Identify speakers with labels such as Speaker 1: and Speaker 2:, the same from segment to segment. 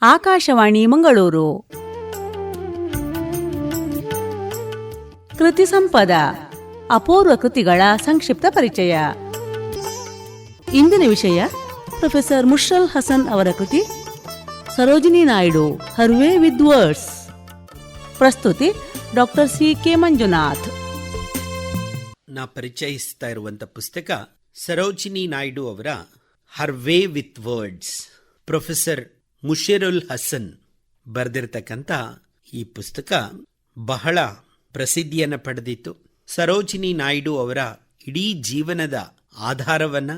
Speaker 1: ಆಕಾಶವಾಣಿ ಮಂಗಳೂರು. ಕೃತಿ ಸಂಪದ ಅಪೂರ್ವ ಕೃತಿಗಳ ಸಂಕ್ಷಿಪ್ತ ಪರಿಚಯ. ಇಂದಿನ ವಿಷಯ ಪ್ರೊಫೆಸರ್ ಮುಷರಲ್ ಹಸನ್ ಅವರ ಕೃತಿ Sarojini Naidu her way with words. ಪ್ರಸ್ತುತಿ ಡಾಕ್ಟರ್ ಸಿ.ಕೆ. ಮಂಜುನಾಥ್.
Speaker 2: ನಾ ಪರಿಚಯಿಸ್ತಾ ಇರುವಂಥ ಪುಸ್ತಕ ಸರೋಜಿನಿ ನಾಯ್ಡು ಅವರ her way with words. Professor Mushirul Hasan ಬರೆದಿರ್ತಕ್ಕಂಥ ಈ ಪುಸ್ತಕ ಬಹಳ ಪ್ರಸಿದ್ಧಿಯನ್ನು ಪಡೆದಿತ್ತು. ಸರೋಜಿನಿ ನಾಯ್ಡು ಅವರ ಇಡೀ ಜೀವನದ ಆಧಾರವನ್ನು,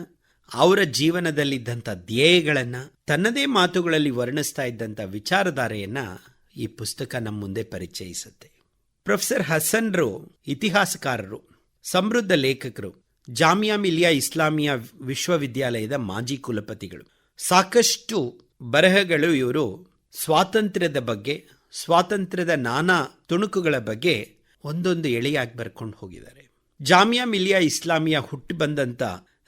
Speaker 2: ಅವರ ಜೀವನದಲ್ಲಿದ್ದಂಥ ಧ್ಯೇಯಗಳನ್ನು ತನ್ನದೇ ಮಾತುಗಳಲ್ಲಿ ವರ್ಣಿಸ್ತಾ ಇದ್ದಂಥ ವಿಚಾರಧಾರೆಯನ್ನು ಈ ಪುಸ್ತಕ ನಮ್ಮ ಮುಂದೆ ಪರಿಚಯಿಸುತ್ತೆ. ಪ್ರೊಫೆಸರ್ ಹಸನ್ರು ಇತಿಹಾಸಕಾರರು, ಸಮೃದ್ಧ ಲೇಖಕರು, ಜಾಮಿಯಾ ಮಿಲಿಯಾ ಇಸ್ಲಾಮಿಯಾ ವಿಶ್ವವಿದ್ಯಾಲಯದ ಮಾಜಿ ಕುಲಪತಿಗಳು. ಸಾಕಷ್ಟು ಬರಹಗಳು ಇವರು ಸ್ವಾತಂತ್ರ್ಯದ ಬಗ್ಗೆ, ಸ್ವಾತಂತ್ರ್ಯದ ನಾನಾ ತುಣುಕುಗಳ ಬಗ್ಗೆ ಒಂದೊಂದು ಎಳೆಯಾಗಿ ಬರ್ಕೊಂಡು ಹೋಗಿದ್ದಾರೆ. ಜಾಮಿಯಾ ಮಿಲಿಯಾ ಇಸ್ಲಾಮಿಯಾ ಹುಟ್ಟಿ ಬಂದಂಥ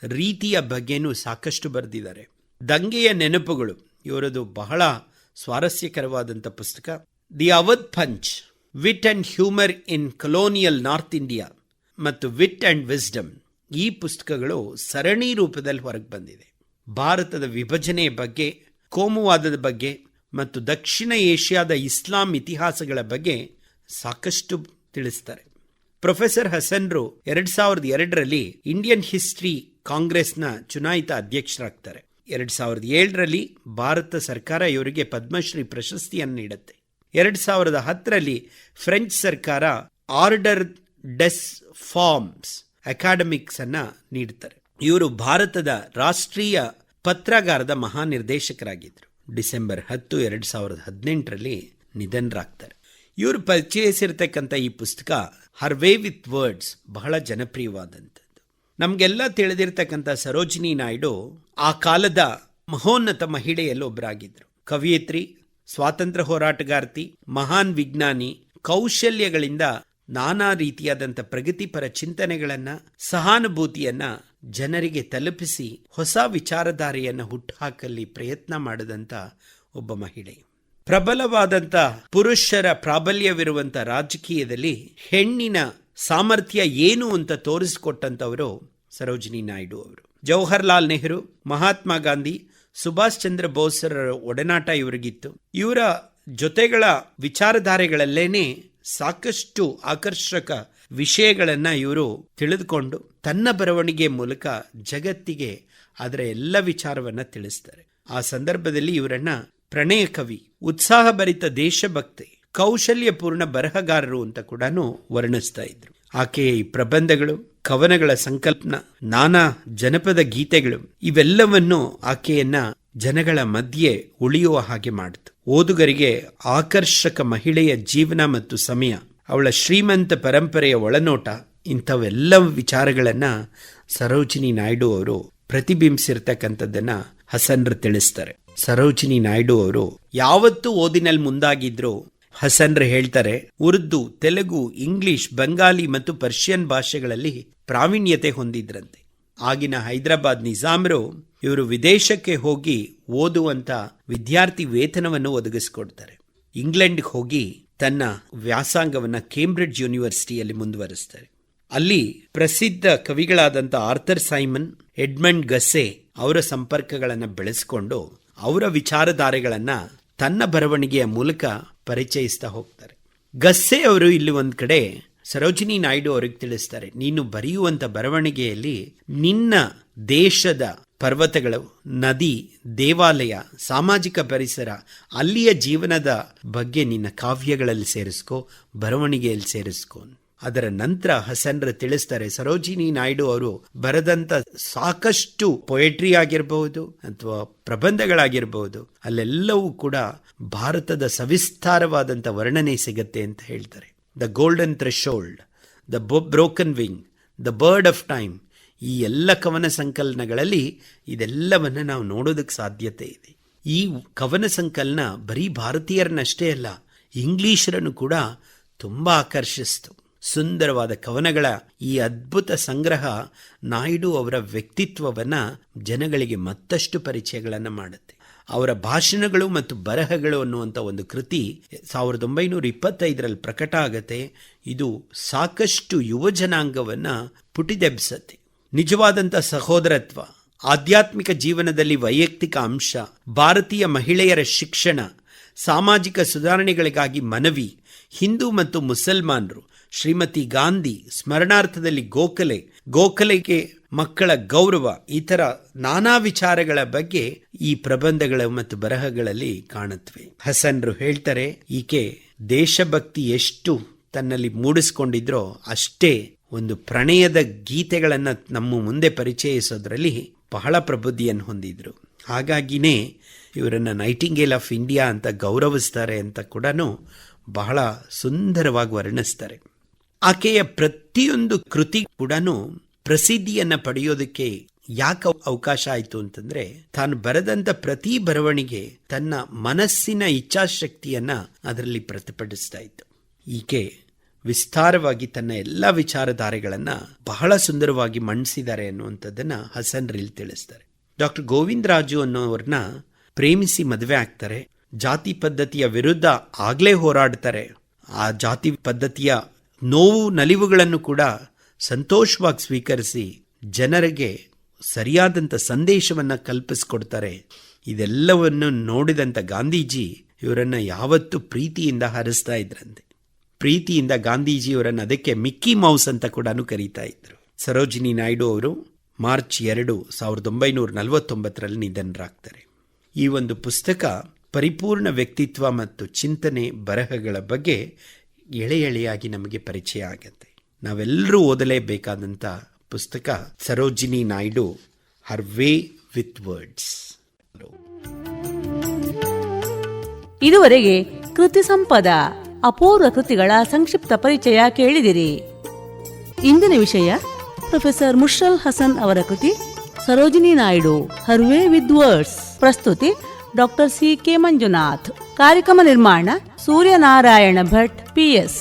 Speaker 2: ರೀತಿಯ ಬಗ್ಗೆನೂ ಸಾಕಷ್ಟು ಬರೆದಿದ್ದಾರೆ. ದಂಗೆಯ ನೆನಪುಗಳು ಇವರದು ಬಹಳ ಸ್ವಾರಸ್ಯಕರವಾದಂಥ ಪುಸ್ತಕ. The Awadh punch, wit and humour in colonial north India ಮತ್ತು ವಿಟ್ ಅಂಡ್ ವಿಸ್ಡಮ್, ಈ ಪುಸ್ತಕಗಳು ಸರಣಿ ರೂಪದಲ್ಲಿ ಹೊರಗೆ ಬಂದಿದೆ. ಭಾರತದ ವಿಭಜನೆಯ ಬಗ್ಗೆ, ಕೋಮುವಾದದ ಬಗ್ಗೆ ಮತ್ತು ದಕ್ಷಿಣ ಏಷ್ಯಾದ ಇಸ್ಲಾಂ ಇತಿಹಾಸಗಳ ಬಗ್ಗೆ ಸಾಕಷ್ಟು ತಿಳಿಸ್ತಾರೆ. ಪ್ರೊಫೆಸರ್ ಹಸನ್ರು 2002ರಲ್ಲಿ ಇಂಡಿಯನ್ ಹಿಸ್ಟ್ರಿ ಕಾಂಗ್ರೆಸ್ನ ಚುನಾಯಿತ ಅಧ್ಯಕ್ಷರಾಗ್ತಾರೆ. 2007ರಲ್ಲಿ ಭಾರತ ಸರ್ಕಾರ ಇವರಿಗೆ ಪದ್ಮಶ್ರೀ ಪ್ರಶಸ್ತಿಯನ್ನು ನೀಡುತ್ತೆ. 2010ರಲ್ಲಿ ಫ್ರೆಂಚ್ ಸರ್ಕಾರ ಆರ್ಡರ್ ಡೆಸ್ ಫಾರ್ಮ್ಸ್ ಅಕಾಡೆಮಿಕ್ಸ್ ಅನ್ನ ನೀಡುತ್ತಾರೆ. ಇವರು ಭಾರತದ ರಾಷ್ಟ್ರೀಯ ಪತ್ರಗಾರದ ಮಹಾನಿರ್ದೇಶಕರಾಗಿದ್ದರು. ಡಿಸೆಂಬರ್ 10, 2018ರಲ್ಲಿ ನಿಧನರಾಗ್ತಾರೆ. ಇವರು ಪರಿಚಯಿಸಿರ್ತಕ್ಕಂಥ ಈ ಪುಸ್ತಕ ಹರ್ ವೇ ವಿತ್ ವರ್ಡ್ಸ್ ಬಹಳ ಜನಪ್ರಿಯವಾದಂಥದ್ದು. ನಮಗೆಲ್ಲ ತಿಳಿದಿರ್ತಕ್ಕಂಥ ಸರೋಜಿನಿ ನಾಯ್ಡು ಆ ಕಾಲದ ಮಹೋನ್ನತ ಮಹಿಳೆಯಲ್ಲಿ ಒಬ್ಬರಾಗಿದ್ದರು. ಕವಿಯತ್ರಿ, ಸ್ವಾತಂತ್ರ್ಯ ಹೋರಾಟಗಾರ್ತಿ, ಮಹಾನ್ ವಿಜ್ಞಾನಿ, ಕೌಶಲ್ಯಗಳಿಂದ ನಾನಾ ರೀತಿಯಾದಂಥ ಪ್ರಗತಿಪರ ಚಿಂತನೆಗಳನ್ನು, ಸಹಾನುಭೂತಿಯನ್ನು ಜನರಿಗೆ ತಲುಪಿಸಿ ಹೊಸ ವಿಚಾರಧಾರೆಯನ್ನು ಹುಟ್ಟುಹಾಕಲಿ ಪ್ರಯತ್ನ ಮಾಡಿದಂಥ ಒಬ್ಬ ಮಹಿಳೆ. ಪ್ರಬಲವಾದಂಥ ಪುರುಷರ ಪ್ರಾಬಲ್ಯವಿರುವಂಥ ರಾಜಕೀಯದಲ್ಲಿ ಹೆಣ್ಣಿನ ಸಾಮರ್ಥ್ಯ ಏನು ಅಂತ ತೋರಿಸಿಕೊಟ್ಟಂಥವರು ಸರೋಜಿನಿ ನಾಯ್ಡು ಅವರು. ಜವಾಹರ್ಲಾಲ್ ನೆಹರು, ಮಹಾತ್ಮ ಗಾಂಧಿ, ಸುಭಾಷ್ ಚಂದ್ರ ಬೋಸ್ರ ಒಡನಾಟ ಇವರಿಗಿತ್ತು. ಇವರ ಜೊತೆಗಳ ವಿಚಾರಧಾರೆಗಳಲ್ಲೇನೆ ಸಾಕಷ್ಟು ಆಕರ್ಷಕ ವಿಷಯಗಳನ್ನು ಇವರು ತಿಳಿದುಕೊಂಡು ತನ್ನ ಬರವಣಿಗೆ ಮೂಲಕ ಜಗತ್ತಿಗೆ ಅದರ ಎಲ್ಲ ವಿಚಾರವನ್ನು ತಿಳಿಸ್ತಾರೆ. ಆ ಸಂದರ್ಭದಲ್ಲಿ ಇವರನ್ನ ಪ್ರಣಯ ಕವಿ, ಉತ್ಸಾಹಭರಿತ ದೇಶಭಕ್ತಿ, ಕೌಶಲ್ಯಪೂರ್ಣ ಬರಹಗಾರರು ಅಂತ ಕೂಡ ವರ್ಣಿಸ್ತಾ ಇದ್ರು. ಆಕೆಯ ಈ ಪ್ರಬಂಧಗಳು, ಕವನಗಳ ಸಂಕಲ್ಪನ, ನಾನಾ ಜನಪದ ಗೀತೆಗಳು ಇವೆಲ್ಲವನ್ನು ಆಕೆಯನ್ನ ಜನಗಳ ಮಧ್ಯೆ ಉಳಿಯುವ ಹಾಗೆ ಮಾಡಿತು. ಓದುಗರಿಗೆ ಆಕರ್ಷಕ ಮಹಿಳೆಯ ಜೀವನ ಮತ್ತು ಸಮಯ, ಅವಳ ಶ್ರೀಮಂತ ಪರಂಪರೆಯ ಒಳನೋಟ, ಇಂಥವೆಲ್ಲ ವಿಚಾರಗಳನ್ನ ಸರೋಜಿನಿ ನಾಯ್ಡು ಅವರು ಪ್ರತಿಬಿಂಬಿಸಿರ್ತಕ್ಕಂಥದ್ದನ್ನ ಹಸನ್ರು ತಿಳಿಸ್ತಾರೆ. ಸರೋಜಿನಿ ನಾಯ್ಡು ಅವರು ಯಾವತ್ತೂ ಓದಿನಲ್ಲಿ ಮುಂದಾಗಿದ್ರು. ಹಸನ್ರು ಹೇಳ್ತಾರೆ, ಉರ್ದು, ತೆಲುಗು, ಇಂಗ್ಲಿಷ್, ಬಂಗಾಲಿ ಮತ್ತು ಪರ್ಷಿಯನ್ ಭಾಷೆಗಳಲ್ಲಿ ಪ್ರಾವೀಣ್ಯತೆ ಹೊಂದಿದ್ರಂತೆ. ಆಗಿನ ಹೈದರಾಬಾದ್ ನಿಜಾಮರು ಇವರು ವಿದೇಶಕ್ಕೆ ಹೋಗಿ ಓದುವಂತ ವಿದ್ಯಾರ್ಥಿ ವೇತನವನ್ನು ಒದಗಿಸಿಕೊಡ್ತಾರೆ. ಇಂಗ್ಲೆಂಡ್ಗೆ ಹೋಗಿ ತನ್ನ ವ್ಯಾಸಂಗವನ್ನು ಕೇಂಬ್ರಿಡ್ಜ್ ಯೂನಿವರ್ಸಿಟಿಯಲ್ಲಿ ಮುಂದುವರಿಸ್ತಾರೆ. ಅಲ್ಲಿ ಪ್ರಸಿದ್ಧ ಕವಿಗಳಾದಂಥ ಆರ್ಥರ್ ಸೈಮನ್, ಎಡ್ಮಂಡ್ ಗಸ್ಸೆ ಅವರ ಸಂಪರ್ಕಗಳನ್ನು ಬೆಳೆಸಿಕೊಂಡು ಅವರ ವಿಚಾರಧಾರೆಗಳನ್ನು ತನ್ನ ಬರವಣಿಗೆಯ ಮೂಲಕ ಪರಿಚಯಿಸ್ತಾ ಹೋಗ್ತಾರೆ. ಗಸ್ಸೆ ಅವರು ಇಲ್ಲಿ ಒಂದು ಕಡೆ ಸರೋಜಿನಿ ನಾಯ್ಡು ಅವರಿಗೆ ತಿಳಿಸ್ತಾರೆ, ನೀನು ಬರೆಯುವಂಥ ಬರವಣಿಗೆಯಲ್ಲಿ ನಿನ್ನ ದೇಶದ ಪರ್ವತಗಳು, ನದಿ, ದೇವಾಲಯ, ಸಾಮಾಜಿಕ ಪರಿಸರ, ಅಲ್ಲಿಯ ಜೀವನದ ಬಗ್ಗೆ ನಿನ್ನ ಕಾವ್ಯಗಳಲ್ಲಿ ಸೇರಿಸ್ಕೋ, ಬರವಣಿಗೆಯಲ್ಲಿ ಸೇರಿಸ್ಕೋ. ಅದರ ನಂತರ ಹಸನ್ರು ತಿಳಿಸ್ತಾರೆ, ಸರೋಜಿನಿ ನಾಯ್ಡು ಅವರು ಬರೆದಂಥ ಸಾಕಷ್ಟು ಪೊಯೆಟ್ರಿ ಆಗಿರಬಹುದು ಅಥವಾ ಪ್ರಬಂಧಗಳಾಗಿರಬಹುದು, ಅಲ್ಲೆಲ್ಲವೂ ಕೂಡ ಭಾರತದ ಸವಿಸ್ತಾರವಾದಂಥ ವರ್ಣನೆ ಸಿಗತ್ತೆ ಅಂತ ಹೇಳ್ತಾರೆ. The golden threshold, the broken wing, the bird of time, ಈ ಎಲ್ಲ ಕವನ ಸಂಕಲನಗಳಲ್ಲಿ ಇದೆಲ್ಲವನ್ನು ನಾವು ನೋಡೋದಕ್ಕೆ ಸಾಧ್ಯತೆ ಇದೆ. ಈ ಕವನ ಸಂಕಲನ ಬರೀ ಭಾರತೀಯರನ್ನಷ್ಟೇ ಅಲ್ಲ, ಇಂಗ್ಲಿಷರನ್ನು ಕೂಡ ತುಂಬ ಆಕರ್ಷಿಸ್ತು. ಸುಂದರವಾದ ಕವನಗಳ ಈ ಅದ್ಭುತ ಸಂಗ್ರಹ ನಾಯ್ಡು ಅವರ ವ್ಯಕ್ತಿತ್ವವನ್ನು ಜನಗಳಿಗೆ ಮತ್ತಷ್ಟು ಪರಿಚಯಗಳನ್ನು ಮಾಡುತ್ತೆ. ಅವರ ಭಾಷಣಗಳು ಮತ್ತು ಬರಹಗಳು ಅನ್ನುವಂಥ ಒಂದು ಕೃತಿ 1925ರಲ್ಲಿ ಪ್ರಕಟ ಆಗತ್ತೆ. ಇದು ಸಾಕಷ್ಟು ಯುವ ಜನಾಂಗವನ್ನು ಪುಟಿದೆಬ್ಸತ್ತೆ. ನಿಜವಾದಂಥ ಸಹೋದರತ್ವ, ಆಧ್ಯಾತ್ಮಿಕ ಜೀವನದಲ್ಲಿ ವೈಯಕ್ತಿಕ ಅಂಶ, ಭಾರತೀಯ ಮಹಿಳೆಯರ ಶಿಕ್ಷಣ, ಸಾಮಾಜಿಕ ಸುಧಾರಣೆಗಳಿಗಾಗಿ ಮನವಿ, ಹಿಂದೂ ಮತ್ತು ಮುಸಲ್ಮಾನರು, ಶ್ರೀಮತಿ ಗಾಂಧಿ ಸ್ಮರಣಾರ್ಥದಲ್ಲಿ ಗೋಖಲೆಗೆ ಮಕ್ಕಳ ಗೌರವ, ಈ ಥರ ನಾನಾ ವಿಚಾರಗಳ ಬಗ್ಗೆ ಈ ಪ್ರಬಂಧಗಳು ಮತ್ತು ಬರಹಗಳಲ್ಲಿ ಕಾಣುತ್ತವೆ. ಹಸನ್ರು ಹೇಳ್ತಾರೆ, ಈಕೆ ದೇಶಭಕ್ತಿ ಎಷ್ಟು ತನ್ನಲ್ಲಿ ಮೂಡಿಸ್ಕೊಂಡಿದ್ರೋ ಅಷ್ಟೇ ಒಂದು ಪ್ರಣಯದ ಗೀತೆಗಳನ್ನು ನಮ್ಮ ಮುಂದೆ ಪರಿಚಯಿಸೋದ್ರಲ್ಲಿ ಬಹಳ ಪ್ರಬುದ್ಧಿಯನ್ನು ಹೊಂದಿದ್ರು. ಹಾಗಾಗಿನೇ ಇವರನ್ನು ನೈಟಿಂಗೇಲ್ ಆಫ್ ಇಂಡಿಯಾ ಅಂತ ಗೌರವಿಸ್ತಾರೆ ಅಂತ ಕೂಡ ಬಹಳ ಸುಂದರವಾಗಿ ವರ್ಣಿಸ್ತಾರೆ. ಆಕೆಯ ಪ್ರತಿಯೊಂದು ಕೃತಿ ಕೂಡ ಪ್ರಸಿದ್ಧಿಯನ್ನು ಪಡೆಯೋದಕ್ಕೆ ಯಾಕೆ ಅವಕಾಶ ಆಯಿತು ಅಂತಂದ್ರೆ, ತಾನು ಬರೆದಂಥ ಪ್ರತಿ ಬರವಣಿಗೆ ತನ್ನ ಮನಸ್ಸಿನ ಇಚ್ಛಾಶಕ್ತಿಯನ್ನ ಅದರಲ್ಲಿ ಪ್ರತಿಭಟಿಸ್ತಾ ಇತ್ತು. ಈಕೆ ವಿಸ್ತಾರವಾಗಿ ತನ್ನ ಎಲ್ಲ ವಿಚಾರಧಾರೆಗಳನ್ನ ಬಹಳ ಸುಂದರವಾಗಿ ಮಂಡಿಸಿದ್ದಾರೆ ಅನ್ನುವಂಥದ್ದನ್ನ ಹಸನ್ ರೀಲ್ ತಿಳಿಸ್ತಾರೆ. ಡಾಕ್ಟರ್ ಗೋವಿಂದರಾಜು ಅನ್ನೋವ್ರನ್ನ ಪ್ರೇಮಿಸಿ ಮದುವೆ ಆಗ್ತಾರೆ. ಜಾತಿ ಪದ್ಧತಿಯ ವಿರುದ್ಧ ಆಗ್ಲೇ ಹೋರಾಡ್ತಾರೆ. ಆ ಜಾತಿ ಪದ್ಧತಿಯ ನೋವು ನಲಿವುಗಳನ್ನು ಕೂಡ ಸಂತೋಷವಾಗಿ ಸ್ವೀಕರಿಸಿ ಜನರಿಗೆ ಸರಿಯಾದಂಥ ಸಂದೇಶವನ್ನು ಕಲ್ಪಿಸ್ಕೊಡ್ತಾರೆ. ಇದೆಲ್ಲವನ್ನು ನೋಡಿದಂಥ ಗಾಂಧೀಜಿ ಇವರನ್ನು ಯಾವತ್ತೂ ಪ್ರೀತಿಯಿಂದ ಹರಿಸ್ತಾ ಇದ್ರಂತೆ. ಪ್ರೀತಿಯಿಂದ ಗಾಂಧೀಜಿಯವರನ್ನು ಅದಕ್ಕೆ ಮಿಕ್ಕಿ ಮೌಸ್ ಅಂತ ಕೂಡ ಕರೀತಾ ಇದ್ರು. ಸರೋಜಿನಿ ನಾಯ್ಡು ಅವರು ಮಾರ್ಚ್ 2, 1949ರಲ್ಲಿ ನಿಧನರಾಗ್ತಾರೆ. ಈ ಒಂದು ಪುಸ್ತಕ ಪರಿಪೂರ್ಣ ವ್ಯಕ್ತಿತ್ವ ಮತ್ತು ಚಿಂತನೆ ಬರಹಗಳ ಬಗ್ಗೆ ಎಳೆಯಾಗಿ ನಮಗೆ ಪರಿಚಯ ಆಗತ್ತೆ. ನಾವೆಲ್ಲರೂ ಓದಲೇಬೇಕಾದಂಥ ಪುಸ್ತಕ Sarojini Naidu, her way with words.
Speaker 1: ಇದುವರೆಗೆ ಕೃತಿ ಸಂಪದ ಅಪೂರ್ವ ಕೃತಿಗಳ ಸಂಕ್ಷಿಪ್ತ ಪರಿಚಯ ಕೇಳಿದಿರಿ. ಇಂದಿನ ವಿಷಯ ಪ್ರೊಫೆಸರ್ ಮುಷರಲ್ ಹಸನ್ ಅವರ ಕೃತಿ Sarojini Naidu, her way with words. ಪ್ರಸ್ತುತಿ ಡಾಕ್ಟರ್ CK ಮಂಜುನಾಥ್. ಕಾರ್ಯಕ್ರಮ ನಿರ್ಮಾಣ ಸೂರ್ಯನಾರಾಯಣ ಭಟ್ PS.